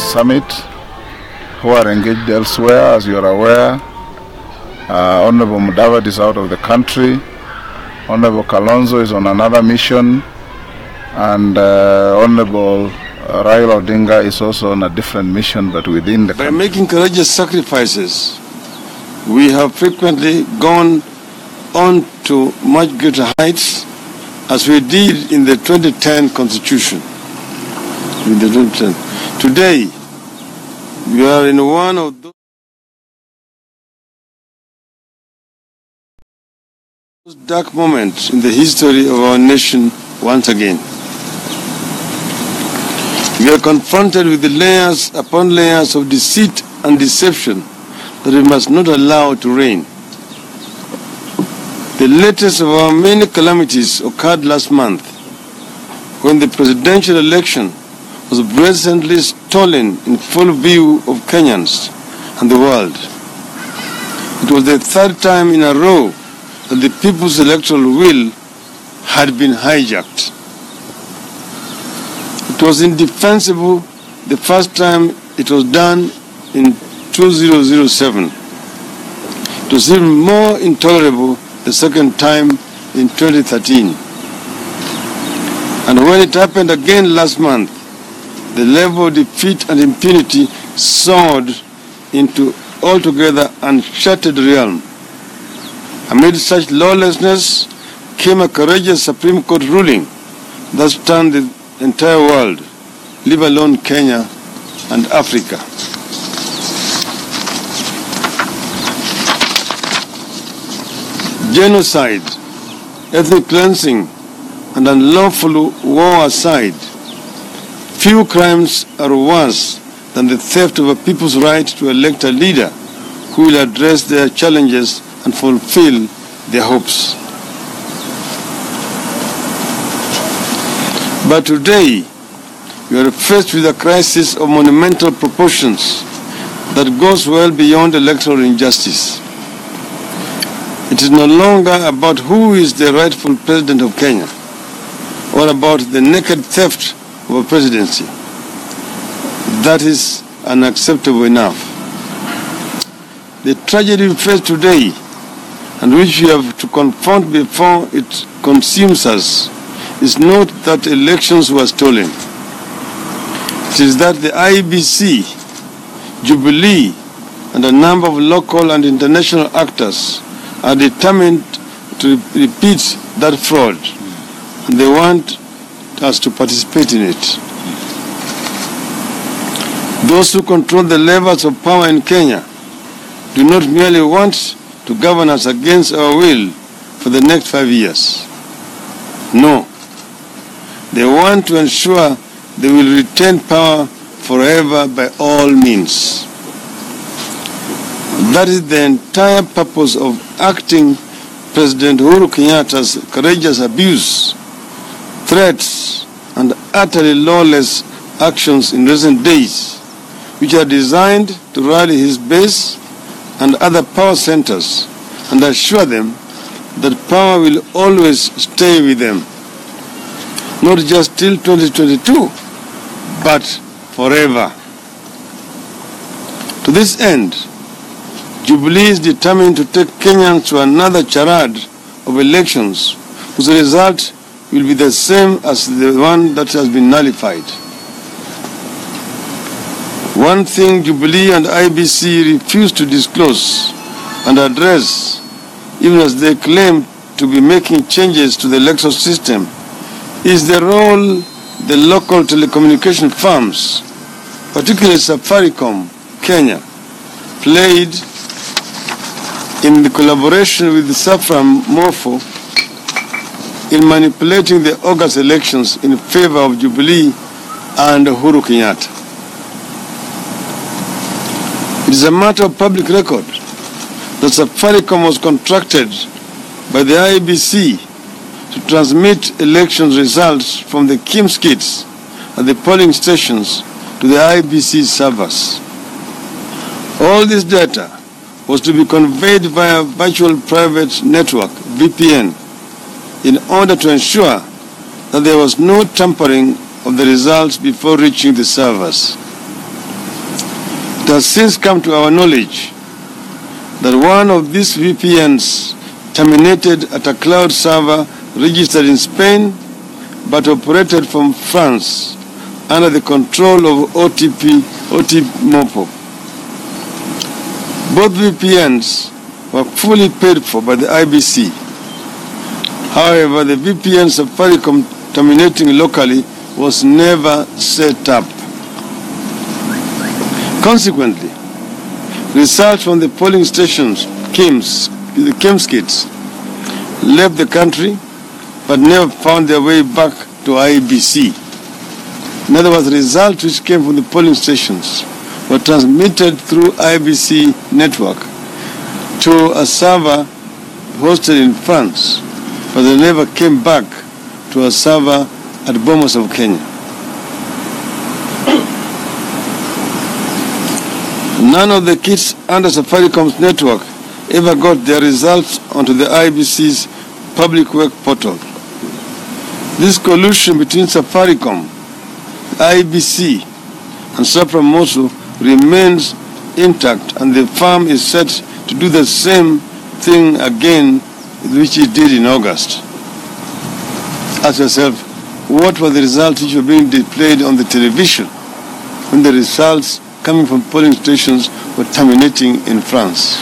summit who are engaged elsewhere. As you are aware, Honorable Mudavadi is out of the country. Honorable Kalonzo is on another mission, and Honorable Raila Odinga is also on a different mission, but within the country. By making courageous sacrifices, we have frequently gone on to much greater heights, as we did in the 2010 Constitution. Today, we are in one of those dark moments in the history of our nation once again. We are confronted with the layers upon layers of deceit and deception that we must not allow to reign. The latest of our many calamities occurred last month, when the presidential election was brazenly stolen in full view of Kenyans and the world. It was the third time in a row that the people's electoral will had been hijacked. It was indefensible the first time it was done in 2007. It was even more intolerable the second time in 2013. And when it happened again last month, the level of defeat and impunity soared into altogether uncharted realm. Amid such lawlessness came a courageous Supreme Court ruling that stunned the entire world, leave alone Kenya and Africa. Genocide, ethnic cleansing, and unlawful war aside, few crimes are worse than the theft of a people's right to elect a leader who will address their challenges and fulfill their hopes. But today, we are faced with a crisis of monumental proportions that goes well beyond electoral injustice. It is no longer about who is the rightful president of Kenya, or about the naked theft of a presidency. That is unacceptable enough. The tragedy we face today, and which we have to confront before it consumes us, is not that elections were stolen. It is that the IEBC, Jubilee, and a number of local and international actors are determined to repeat that fraud, and they want us to participate in it. Those who control the levers of power in Kenya do not merely want to govern us against our will for the next 5 years. No. They want to ensure they will retain power forever by all means. That is the entire purpose of acting President Uhuru Kenyatta's courageous abuse, threats, and utterly lawless actions in recent days, which are designed to rally his base and other power centers and assure them that power will always stay with them, not just till 2022, but forever. To this end, Jubilee is determined to take Kenyans to another charade of elections whose result will be the same as the one that has been nullified. One thing Jubilee and IEBC refuse to disclose and address, even as they claim to be making changes to the electoral system, is the role the local telecommunication firms, particularly Safaricom, Kenya, played in the collaboration with the Safram Morpho in manipulating the August elections in favor of Jubilee and Uhuru Kenyatta. It is a matter of public record that Safaricom was contracted by the IEBC to transmit election results from the KIMS kits at the polling stations to the IEBC servers. All this data was to be conveyed via virtual private network, VPN, in order to ensure that there was no tampering of the results before reaching the servers. It has since come to our knowledge that one of these VPNs terminated at a cloud server registered in Spain but operated from France under the control of OTMOPO. Both VPNs were fully paid for by the IBC. However, the VPN Safaricom terminating locally was never set up. Consequently, results from the polling stations, the KIMS kits, left the country but never found their way back to IBC. In other words, the results which came from the polling stations were transmitted through IBC network to a server hosted in France, but they never came back to a server at Bomas of Kenya. None of the kits under Safaricom's network ever got their results onto the IBC's public work portal. This collusion between Safaricom, IBC, and Sopramoso remains intact, and the firm is set to do the same thing again which it did in August. Ask yourself, what were the results which were being displayed on the television when the results coming from polling stations were terminating in France?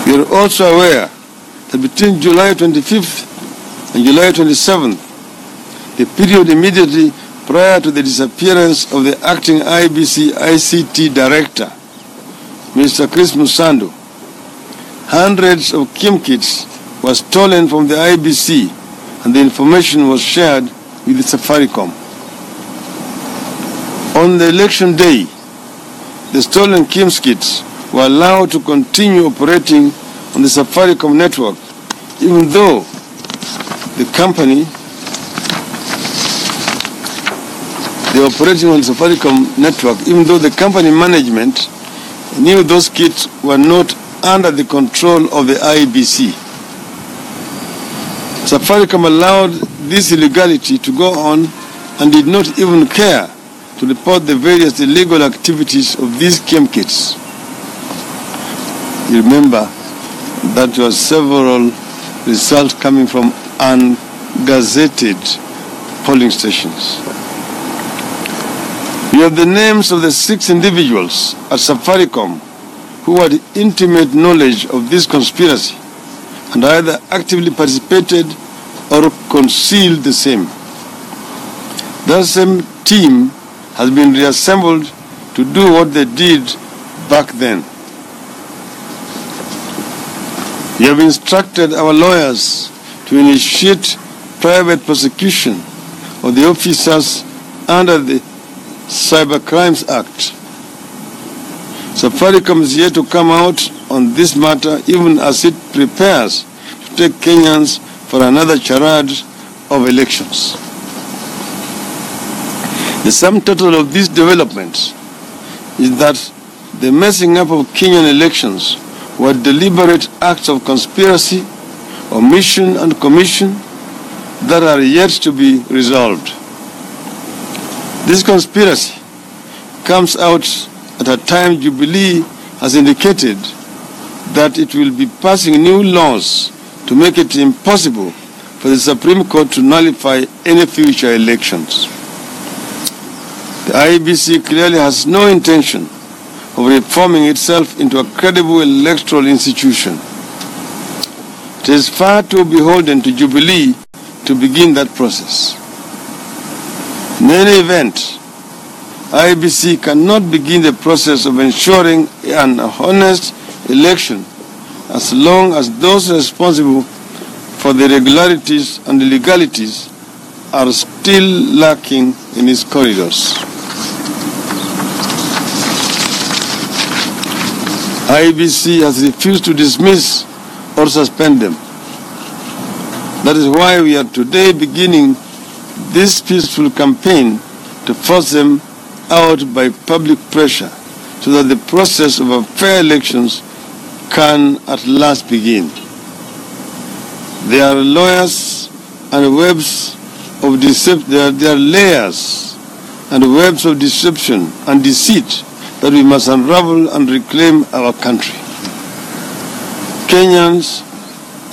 You are also aware that between July 25th and July 27th, the period immediately prior to the disappearance of the acting IBC ICT director, Mr. Chris Musando, hundreds of KIM kits were stolen from the IBC and the information was shared with the Safaricom. On the election day, the stolen KIMS kits were allowed to continue operating on the Safaricom network, even though the company, they were operating on the Safaricom network, even though the company management knew those kits were not under the control of the IBC. Safaricom allowed this illegality to go on and did not even care to report the various illegal activities of these KIM kits. You remember that there were several results coming from ungazetted polling stations. We have the names of the 6 individuals at Safaricom who had intimate knowledge of this conspiracy and either actively participated or concealed the same. That same team has been reassembled to do what they did back then. We have instructed our lawyers to initiate private prosecution of the officers under the Cyber Crimes Act. Safaricom is yet to come out on this matter, even as it prepares to take Kenyans for another charade of elections. The sum total of these developments is that the messing up of Kenyan elections were deliberate acts of conspiracy, omission, and commission that are yet to be resolved. This conspiracy comes out at a time Jubilee has indicated that it will be passing new laws to make it impossible for the Supreme Court to nullify any future elections. The IEBC clearly has no intention of reforming itself into a credible electoral institution. It is far too beholden to Jubilee to begin that process. In any event, IEBC cannot begin the process of ensuring an honest election as long as those responsible for the irregularities and illegalities are still lurking in its corridors. IEBC has refused to dismiss or suspend them. That is why we are today beginning this peaceful campaign to force them out by public pressure so that the process of a fair elections can at last begin. There are lawyers and webs of deception, there are layers and webs of deception and deceit that we must unravel and reclaim our country. Kenyans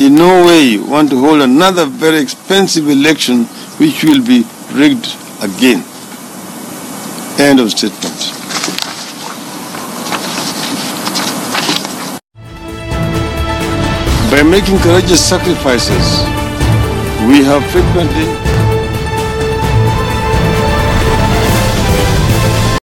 in no way want to hold another very expensive election which will be rigged again. End of statement. By making courageous sacrifices, we have frequently